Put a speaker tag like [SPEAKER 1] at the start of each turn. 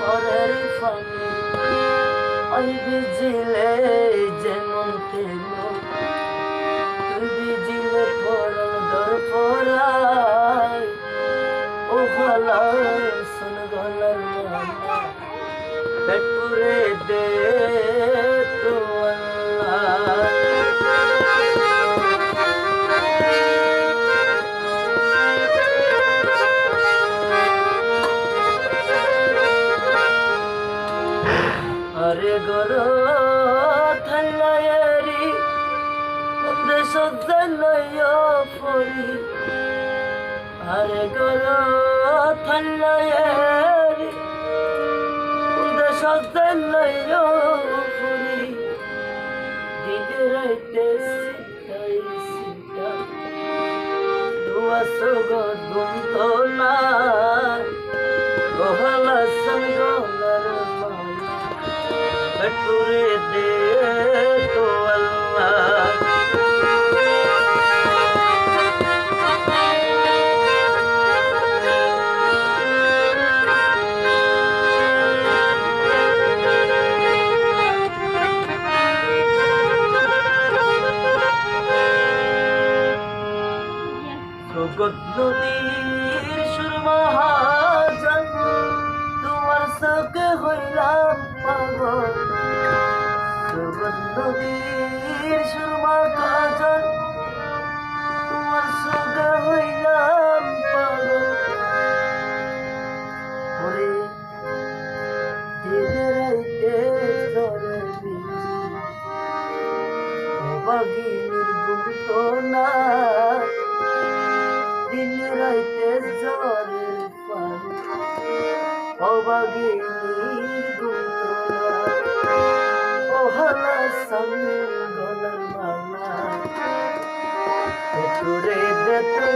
[SPEAKER 1] পরের ফানি ওই বিজিলে যেমন তেমন তুই বিজিলে পরার দর পরাই ও ভালা শোন গলার মালা পেট পুরে দে তো আল্লাহ আরে গরো থাল্লায়ারি দেশ লইয়া পড়ি আরে গরো থাল্লায়ারি দেশ লইয়া পড়ি দিনে রাইতে সিটাই সিটা দুয়াশো গুম তো না গোহালা সঙ্গলার মালা পেটুরে দে তো আল্লাহ জগৎ নদীর সুরমা হাজার তোমার চোখে হইলাম পাগল জগৎ নদীর সুরমা হাজার তোমার চোখে হইলাম পাগল ওরে দিনে রাইতে ঝরে বিজি অবাগিনীর গুমতো না দিন রাইতে ঝড়ের পানি অবাগিনীর গুন্তরা ও হালা সঙ্গলার মালা পেটুরে দে তো